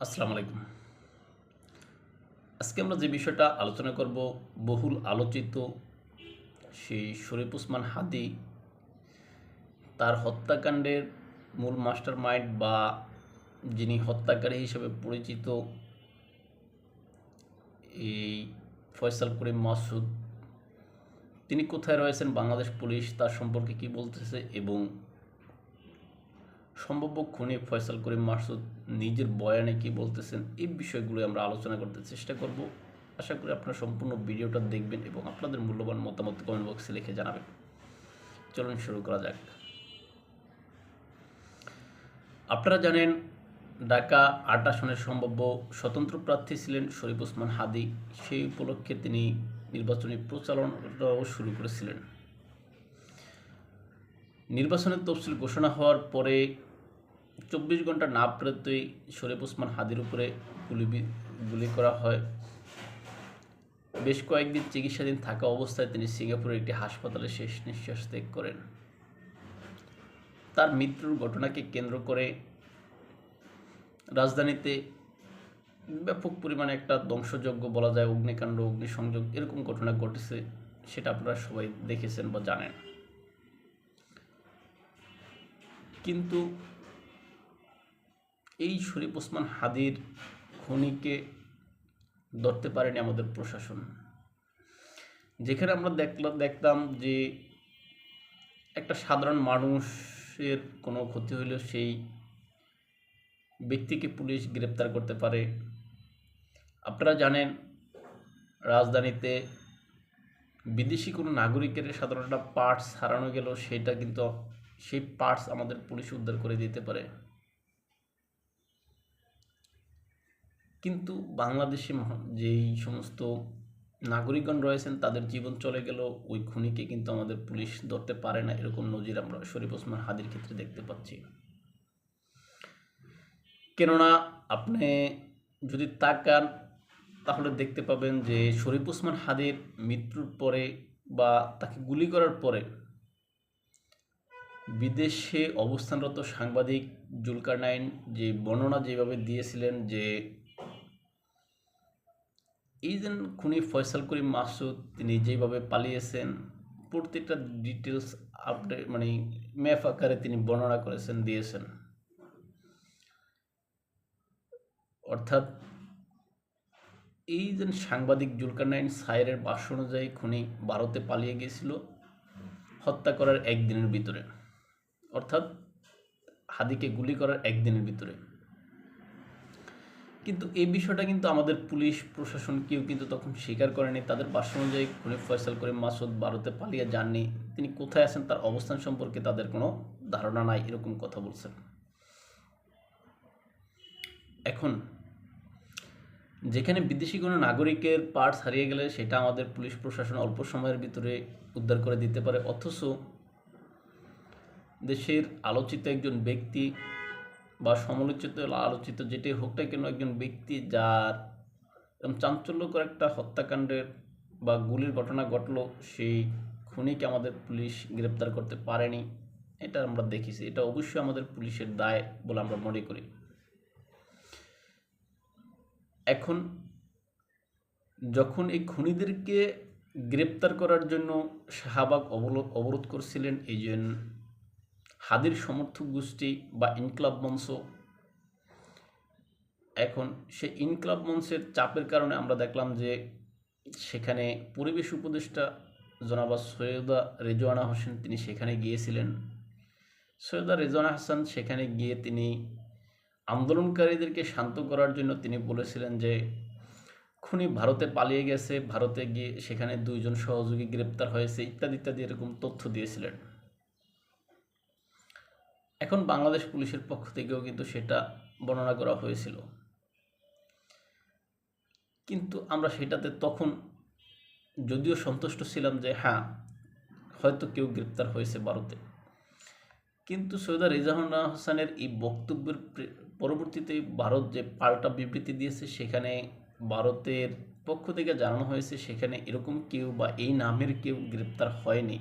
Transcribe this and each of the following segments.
আসসালামু আলাইকুম। আজকে আমরা যে বিষয়টা আলোচনা করব বহুল আলোচিত সেই শরীফ ওসমান হাদী তার হত্যাকাণ্ডের মূল মাস্টার মাইন্ড বা যিনি হত্যাকারী হিসেবে পরিচিত এই ফয়সাল করিম মাসুদ তিনি কোথায় রয়েছেন, বাংলাদেশ পুলিশ তার সম্পর্কে কি বলতেছে এবং সম্ভাব্য খুনি ফয়সাল করিম মাসুদ নিজের বয়ানে কি বলতেছেন, এই বিষয়গুলো আমরা আলোচনা করতে চেষ্টা করব। আশা করি আপনারা সম্পূর্ণ ভিডিওটা দেখবেন এবং আপনাদের মূল্যবান মতামত কমেন্ট বক্সে লিখে জানাবেন। চলুন শুরু করা যাক। আপনারা জানেন ঢাকা ৮ আসনের সম্ভাব্য স্বতন্ত্র প্রার্থী ছিলেন শরীফ ওসমান হাদী। সেই উপলক্ষে তিনি নির্বাচনী প্রচারণাও শুরু করেছিলেন। নির্বাচনের তফসিল ঘোষণা হওয়ার পরে ২৪ ঘন্টা না পেরোতেই শরীফ ওসমান হাদীর উপরে গুলি করা হয়। বেশ কয়েকদিন চিকিৎসাধীন থাকা অবস্থায় তিনি সিঙ্গাপুরের একটি হাসপাতালে শেষ নিঃশ্বাস ত্যাগ করেন। তার মৃত্যুর ঘটনাকে কেন্দ্র করে রাজধানীতে ব্যাপক পরিমাণে একটা ধ্বংসযজ্ঞ বলা যায়, অগ্নিকাণ্ড, অগ্নিসংযোগ এরকম ঘটনা ঘটেছে, সেটা আপনারা সবাই দেখেছেন বা জানেন। কিন্তু এই শরীফ ওসমান হাদীর খুনিকে ধরতে পারেনি আমাদের প্রশাসন। যেখানে আমরা দেখতাম যে একটা সাধারণ মানুষের কোনো ক্ষতি হলেও সেই ব্যক্তিকে পুলিশ গ্রেপ্তার করতে পারে। আপনারা জানেন রাজধানীতে বিদেশি কোনো নাগরিকের সাধারণ একটা পার্টস হারানো গেল, সেটা কিন্তু সেই পার্টস আমাদের পুলিশ উদ্ধার করে দিতে পারে। কিন্তু বাংলাদেশে যেই সমস্ত নাগরিকগণ রয়েছেন তাদের জীবন চলে গেল, ওই খুনিকে কিন্তু আমাদের পুলিশ ধরতে পারে না। এরকম নজির আমরা শরীফ ওসমান হাদীর ক্ষেত্রে দেখতে পাচ্ছি। কেননা আপনি যদি তাকান তাহলে দেখতে পাবেন যে শরীফ ওসমান হাদীর মৃত্যুর পরে বা তাকে গুলি করার পরে বিদেশে অবস্থানরত সাংবাদিক জুলকারনাইন যে বর্ণনা যেভাবে দিয়েছিলেন যে এই যে খুনি ফয়সাল করিম মাসুদ তিনি যেভাবে পালিয়েছেন, প্রত্যেকটা ডিটেলস আপডেট মানে ম্যাপ আকারে তিনি বর্ণনা করেছেন, দিয়েছেন। অর্থাৎ এই যে সাংবাদিক জুলকারনাইন সায়েরের ভাষ্য অনুযায়ী খুনি ভারতে পালিয়ে গিয়েছিল হত্যা করার একদিনের ভিতরে, অর্থাৎ হাদিকে গুলি করার একদিনের ভিতরে। কিন্তু এই বিষয়টা কিন্তু আমাদের পুলিশ প্রশাসন কেউ কিন্তু তখন স্বীকার করেনি। তাদের ভাষ্য অনুযায়ী খুনি ফয়সাল করিম মাসুদ ভারতে পালিয়ে যাননি, তিনি কোথায় আছেন তার অবস্থান সম্পর্কে তাদের কোনো ধারণা নাই, এরকম কথা বলছেন। এখন যেখানে বিদেশি কোনো নাগরিকের পার্টস হারিয়ে গেলে সেটা আমাদের পুলিশ প্রশাসন অল্প সময়ের ভিতরে উদ্ধার করে দিতে পারে, অথচ দেশের আলোচিত একজন ব্যক্তি বা সমালোচিত আলোচিত যেটাই হোক না কেন, একজন ব্যক্তি যার চাঞ্চল্যকর একটা হত্যাকাণ্ডের বা গুলির ঘটনা ঘটলো, সেই খুনিকে আমাদের পুলিশ গ্রেপ্তার করতে পারেনি। এটা আমরা দেখেছি, এটা অবশ্যই আমাদের পুলিশের দায় বলে আমরা মনে করি। এখন যখন এই খুনিদেরকে গ্রেপ্তার করার জন্য শাহবাগ অবরোধ করছিলেন এই যে হাদীর সমর্থক গোষ্ঠী বা ইনকলাব মঞ্চ, এখন সেই ইনকলাব মঞ্চের চাপের কারণে আমরা দেখলাম যে সেখানে পরিবেশ উপদেষ্টা জনাবা সৈয়দা রেজওয়ানা হোসেন তিনি সেখানে গিয়েছিলেন। সৈয়দা রেজওয়ানা হাসান সেখানে গিয়ে তিনি আন্দোলনকারীদেরকে শান্ত করার জন্য তিনি বলেছিলেন যে খুনি ভারতে পালিয়ে গেছে, ভারতে গিয়ে সেখানে ২ জন সহযোগী গ্রেপ্তার হয়েছে, ইত্যাদি ইত্যাদি এরকম তথ্য দিয়েছিলেন। এখন বাংলাদেশ পুলিশের পক্ষ থেকেও কিন্তু সেটা বর্ণনা করা হয়েছিল, কিন্তু আমরা সেটাতে তখন যদিও সন্তুষ্ট ছিলাম যে হ্যাঁ হয়তো কেউ গ্রেপ্তার হয়েছে ভারতে, কিন্তু সৈয়দা রেজওয়ানা হাসানের এই বক্তব্যের পরবর্তীতে ভারত যে পাল্টা বিবৃতি দিয়েছে, সেখানে ভারতের পক্ষ থেকে জানানো হয়েছে সেখানে এরকম কেউ বা এই নামের কেউ গ্রেপ্তার হয়নি।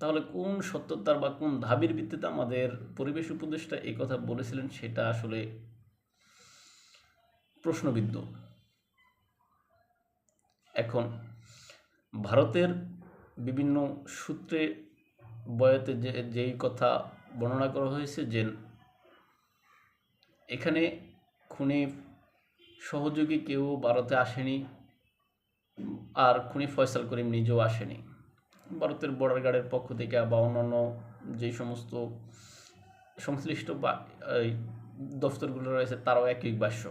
তাহলে কোন সত্যতার বা কোন দাবির ভিত্তিতে আমাদের পরিবেশ উপদেষ্টা এই কথা বলেছিলেন সেটা আসলে প্রশ্নবিদ্ধ। এখন ভারতের বিভিন্ন সূত্রে বয়াতে যেই কথা বর্ণনা করা হয়েছে যে এখানে খুনি সহযোগী কেউ ভারতে আসেনি, আর খুনি ফয়সাল করিম নিজেও আসেনি। ভারতের বর্ডার গার্ডের পক্ষ থেকে বা অন্যান্য যেই সমস্ত সংশ্লিষ্ট দফতরগুলো রয়েছে তারাও একই ভাষ্য।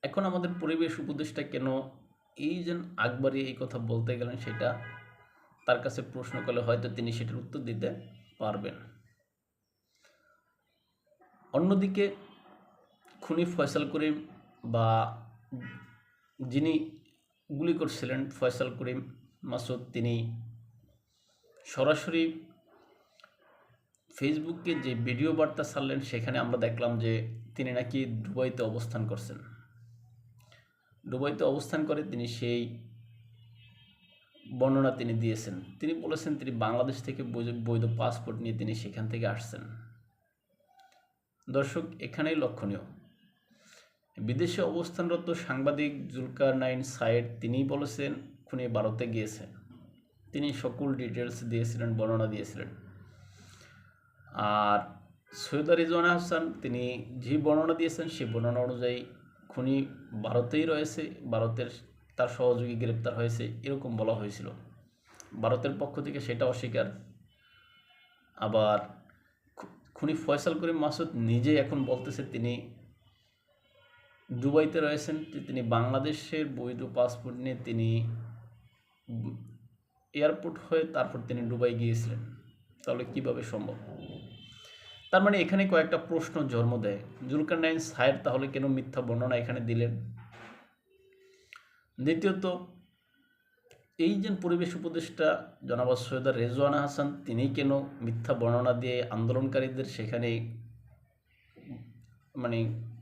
এখন আমাদের পরিবেশ উপদেষ্টা কেন এই যে আকবরী এই কথা বলতে গেলেন, সেটা তার কাছে প্রশ্ন করলে হয়তো তিনি সেটার উত্তর দিতে পারবেন। অন্যদিকে খুনি ফয়সাল করিম বা যিনি গুলি করছিলেন ফয়সাল করিম মাসুদ, তিনি সরাসরি ফেসবুকে যে ভিডিও বার্তা ছাড়লেন সেখানে আমরা দেখলাম যে তিনি নাকি দুবাইতে অবস্থান করছেন। দুবাইতে অবস্থান করে তিনি সেই বর্ণনা তিনি দিয়েছেন। তিনি বলেছেন তিনি বাংলাদেশ থেকে বৈধ পাসপোর্ট নিয়ে তিনি সেখান থেকে আসছেন। দর্শক, এখানেই লক্ষণীয়, বিদেশে অবস্থানরত সাংবাদিক জুলকারনাইন সাইদ তিনি বলেছেন খুনি ভারতে গিয়েছেন। তিনি সকল ডিটেলস দিয়েছিলেন, বর্ণনা দিয়েছিলেন। আর সৈয়দা রিজওয়ানা হাসান তিনি যে বর্ণনা দিয়েছেন সেই বর্ণনা অনুযায়ী খুনি ভারতেই রয়েছে, ভারতের তার সহযোগী গ্রেপ্তার হয়েছে এরকম বলা হয়েছিল। ভারতের পক্ষ থেকে সেটা অস্বীকার। আবার খুনি ফয়সাল করিম মাসুদ নিজে এখন বলতেছে তিনি দুবাইতে রয়েছেন, তিনি বাংলাদেশের বৈধ পাসপোর্ট নিয়ে তিনি এয়ারপোর্ট হয়ে তারপর তিনি দুবাই গিয়েছিলেন। তাহলে কিভাবে সম্ভব? তার মানে এখানে কয়েকটা প্রশ্ন জন্ম দেয়। জুলকারনাইন সাইদ তাহলে কেন মিথ্যা বর্ণনা এখানে দিলেন? দ্বিতীয়ত, এই যে পরিবেশ উপদেষ্টা জনাব সৈয়দা রেজওয়ানা হাসান তিনি কেন মিথ্যা বর্ণনা দিয়ে আন্দোলনকারীদের সেখানে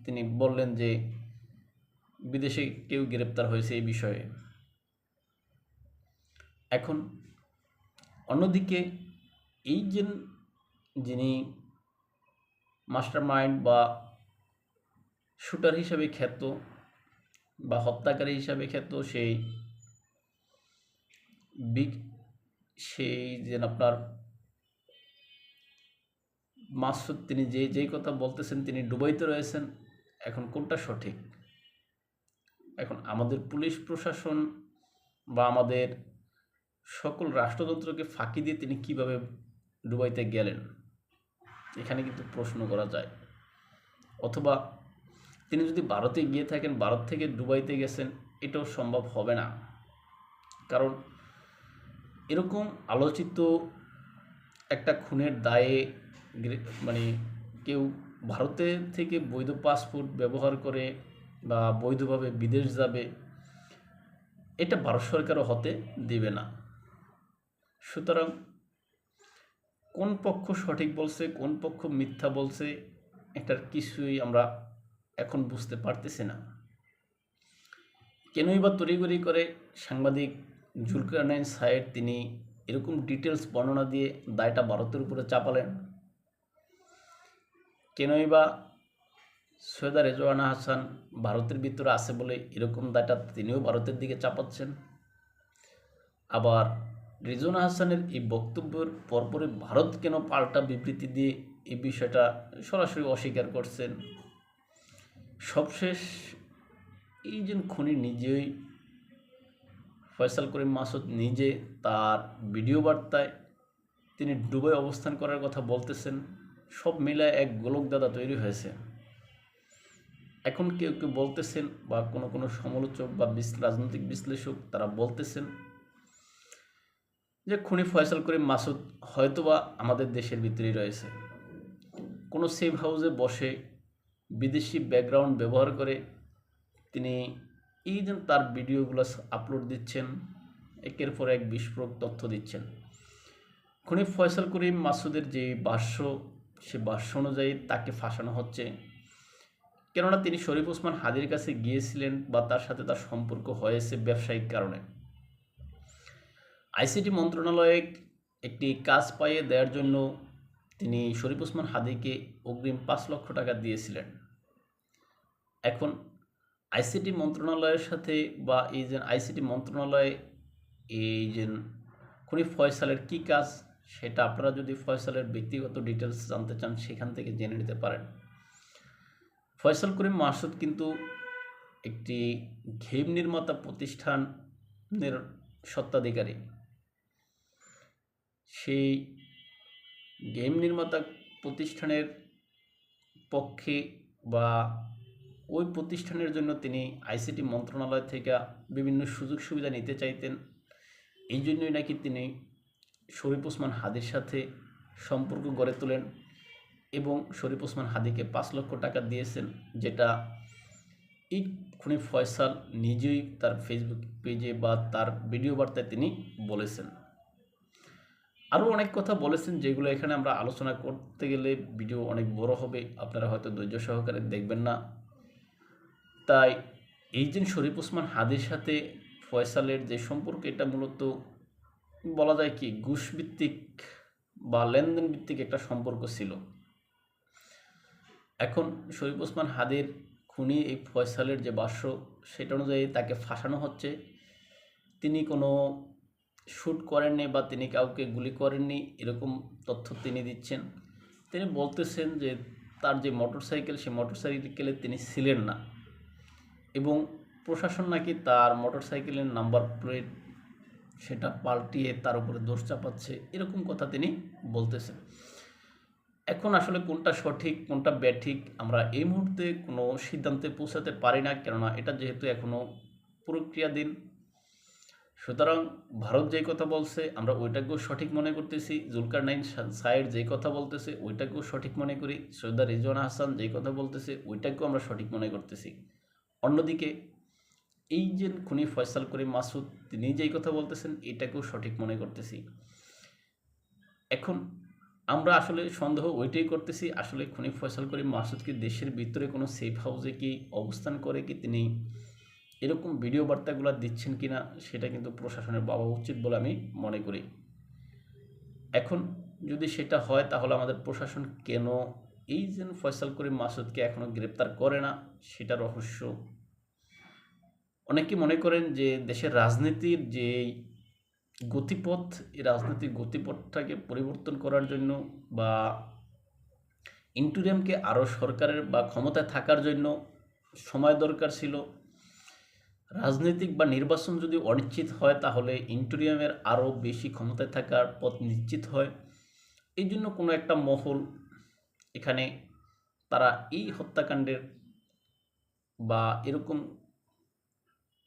তিনি বললেন যে বিদেশে কেউ গ্রেপ্তার হয়েছে এই বিষয়ে। এখন অন্যদিকে এই যে যিনি মাস্টার মাইন্ড বা শুটার হিসাবে খ্যাত বা হত্যাকারী হিসাবে খ্যাত সেই যে আপনার মাসুদ, তিনি যেই কথা বলতেছেন তিনি দুবাইতে রয়েছেন, এখন কোনটা সঠিক? এখন আমাদের পুলিশ প্রশাসন বা আমাদের সকল রাষ্ট্রযন্ত্রকে ফাঁকি দিয়ে তিনি কিভাবে দুবাইতে গেলেন, এখানে কিন্তু প্রশ্ন করা যায়। অথবা তিনি যদি ভারতে গিয়ে থাকেন, ভারত থেকে দুবাইতে গেছেন, এটাও সম্ভব হবে না। কারণ এরকম আলোচিত একটা খুনের দায়ে কেউ ভারতে থেকে বৈধ পাসপোর্ট ব্যবহার করে বা বৈধভাবে বিদেশ যাবে, এটা ভারত সরকারও হতে দিবে না। সুতরাং কোন পক্ষ সঠিক বলছে, কোন পক্ষ মিথ্যা বলছে, এটার কিছুই আমরা এখন বুঝতে পারতেছি না। কেনই বা তড়িঘড়ি করে সাংবাদিক জুলকারনাইন সাইদ তিনি এরকম ডিটেলস বর্ণনা দিয়ে দায়টা ভারতের উপরে চাপালেন? কেনই বা সৈয়দা রেজওয়ানা হাসান ভারতের ভিতরে আছে বলে এরকম দায়টা তিনিও ভারতের দিকে চাপাচ্ছেন? আবার রেজওয়ানা হাসানের এই বক্তব্যের পরপরই ভারত কেন পাল্টা বিবৃতি দিয়ে এই বিষয়টা সরাসরি অস্বীকার করছেন? সবশেষ এই যে খুনি নিজেই ফয়সাল করিম মাসুদ নিজে তার ভিডিও বার্তায় তিনি দুবাই অবস্থান করার কথা বলতেছেন। সব মিলায় এক গোলকদাদা তৈরি হয়েছে। এখন কেউ কেউ বলতেছেন বা কোনো সমালোচক বা রাজনৈতিক বিশ্লেষক তারা বলতেছেন যে খুনি ফয়সাল করিম মাসুদ হয়তোবা আমাদের দেশের ভিতরেই রয়েছে, কোনো সেফ হাউসে বসে বিদেশি ব্যাকগ্রাউন্ড ব্যবহার করে তিনি এই যে তার ভিডিওগুলো আপলোড দিচ্ছেন, একের পর এক বিস্ফোরক তথ্য দিচ্ছেন। খুনি ফয়সাল করিম মাসুদের যে ভাষ্য, সে ভাষ্য অনুযায়ী তাকে ফাঁসানো হচ্ছে। কেননা তিনি শরীফ ওসমান হাদির কাছে গিয়েছিলেন বা তার সাথে তার সম্পর্ক হয়েছে ব্যবসায়িক কারণে। আইসিটি মন্ত্রণালয়ে একটি কাজ পাইয়ে দেওয়ার জন্য তিনি শরীফ ওসমান হাদিকে অগ্রিম 5 লক্ষ টাকা দিয়েছিলেন। এখন আইসিটি মন্ত্রণালয়ের সাথে বা এই যে আইসিটি মন্ত্রণালয়ে এই যে খুনি ফয়সালের কী কাজ, সেটা আপনারা যদি ফয়সালের ব্যক্তিগত ডিটেলস জানতে চান সেখান থেকে জেনে নিতে পারেন। ফয়সাল করিম মাসুদ কিন্তু একটি গেম নির্মাতা প্রতিষ্ঠানের স্বত্বাধিকারী। সেই গেম নির্মাতা প্রতিষ্ঠানের পক্ষে বা ওই প্রতিষ্ঠানের জন্য তিনি আইসিটি মন্ত্রণালয় থেকে বিভিন্ন সুযোগ সুবিধা নিতে চাইতেন। এই জন্যই নাকি তিনি শরীফ ওসমান হাদির সাথে সম্পর্ক গড়ে তোলেন এবং শরীফ ওসমান হাদিকে 5 লক্ষ টাকা দিয়েছেন, যেটা এই খুনি ফয়সাল নিজেই তার ফেসবুক পেজে বা তার ভিডিও বার্তায় তিনি বলেছেন। আরও অনেক কথা বলেছেন যেগুলো এখানে আমরা আলোচনা করতে গেলে ভিডিও অনেক বড় হবে, আপনারা হয়তো ধৈর্য সহকারে দেখবেন না। তাই এই যে শরীফ ওসমান হাদির সাথে ফয়সালের যে সম্পর্ক, এটা মূলত বলা যায় কি ঘুষভিত্তিক বা লেনদেন ভিত্তিক একটা সম্পর্ক ছিল। এখন শরীফ ওসমান হাদির খুনি এই ফয়সালের যে ভাষ্য, সেটা অনুযায়ী তাকে ফাঁসানো হচ্ছে। তিনি কোনো শ্যুট করেননি বা তিনি কাউকে গুলি করেননি, এরকম তথ্য তিনি দিচ্ছেন। তিনি বলতেছেন যে তার যে মোটরসাইকেল, সেই মোটরসাইকেলে তিনি ছিলেন না এবং প্রশাসন নাকি তার মোটরসাইকেলের নাম্বার প্লেট সেটা পাল্টিয়ে তার উপরে দোষ চাপাচ্ছে, এরকম কথা তিনি বলতেছেন। এখন আসলে কোনটা সঠিক কোনটা ব্যাঠিক আমরা এই মুহূর্তে কোনো সিদ্ধান্তে পৌঁছাতে পারি না, কেননা এটা যেহেতু এখনও প্রক্রিয়াধীন। সুতরাং ভারত যেই কথা বলছে আমরা ওইটাকেও সঠিক মনে করতেছি, জুলকারনাইন সায়ের যেই কথা বলতেছে ওইটাকেও সঠিক মনে করি, সৈয়দা রিজওয়ানা হাসান যেই কথা বলতেছে ওইটাকেও আমরা সঠিক মনে করতেছি। অন্যদিকে এই যে খুনি ফয়সাল করিম মাসুদ তিনি যেই কথা বলতেছেন এটাকেও সঠিক মনে করতেছি। এখন আমরা আসলে সন্দেহ ওইটাই করতেছি, আসলে খুনি ফয়সাল করিম মাসুদ কি দেশের ভিতরে কোনো সেফ হাউসে কি অবস্থান করে, কি তিনি এরকম ভিডিও বার্তাগুলো দিচ্ছেন কিনা, সেটা কিন্তু প্রশাসনের ভাবা উচিত বলে আমি মনে করি। এখন যদি সেটা হয় তাহলে আমাদের প্রশাসন কেন এই যে ফয়সাল করিম মাসুদকে এখনও গ্রেপ্তার করে না, সেটা রহস্য। অনেকে মনে করেন যে দেশের রাজনীতির যে গতিপথ, এই রাজনৈতিক গতিপথটাকে পরিবর্তন করার জন্য বা ইন্টেরিয়ামকে আরও সরকারের বা ক্ষমতায় থাকার জন্য সময় দরকার ছিল। রাজনৈতিক বা নির্বাচন যদি অনিশ্চিত হয় তাহলে ইন্টেরিয়ামের আরও বেশি ক্ষমতায় থাকার পথ নিশ্চিত হয়। এই জন্য কোনো একটা মহল এখানে তারা এই হত্যাকাণ্ডের বা এরকম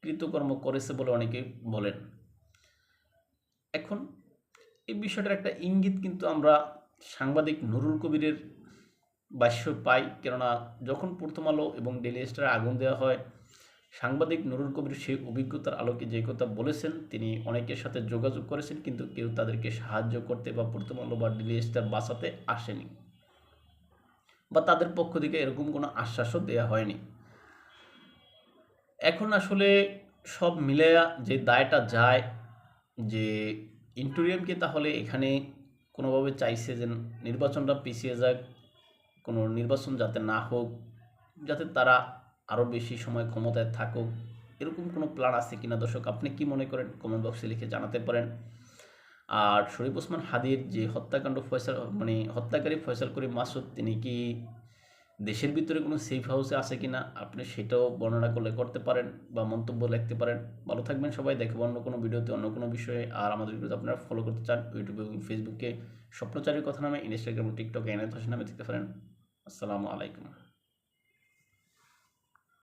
কৃতকর্ম করেছে বলে অনেকে বলেন। এখন এই বিষয়টার একটা ইঙ্গিত কিন্তু আমরা সাংবাদিক নুরুল কবিরের ভাষ্য পাই, কেননা যখন প্রথম আলো এবং ডেইলি স্টারে আগুন দেওয়া হয়, সাংবাদিক নুরুল কবির সেই অভিজ্ঞতার আলোকে যে কথা বলেছেন, তিনি অনেকের সাথে যোগাযোগ করেছেন কিন্তু কেউ তাদেরকে সাহায্য করতে বা প্রথম আলো বা ডেইলি স্টার বাঁচাতে আসেনি বা তাদের পক্ষ থেকে এরকম কোনো আশ্বাসও দেওয়া হয়নি। এখন আসলে সব মিলে যে দায়টা যায় যে ইন্টেরিয়ামকে তাহলে এখানে কোনোভাবে চাইছে যে নির্বাচনটা পিছিয়ে যাক, কোনো নির্বাচন যাতে না হোক, যাতে তারা আরও বেশি সময় ক্ষমতায় থাকুক, এরকম কোনো প্ল্যান আছে কিনা দর্শক আপনি কি মনে করেন কমেন্ট বক্সে লিখে জানাতে পারেন। আর শরীফ ওসমান হাদির যে হত্যাকাণ্ড হত্যাকারী ফয়সাল করিম মাসুদ তিনি কি দেশের ভিতরে কোনো সেফ হাউসে আছে কিনা আপনি সেটাও বর্ণনা করতে পারেন বা মন্তব্য লিখতে পারেন। ভালো থাকবেন সবাই, দেখব অন্য কোনো ভিডিওতে অন্য কোনো বিষয়ে। আর আমাদের ভিডিওতে আপনারা ফলো করতে চান ইউটিউবে এবং ফেসবুকে স্বপ্নচারীর কথা নামে, ইনস্টাগ্রাম টিকটকে এনায়েত হোসেন নামে দেখতে পারেন। আসসালামু আলাইকুম।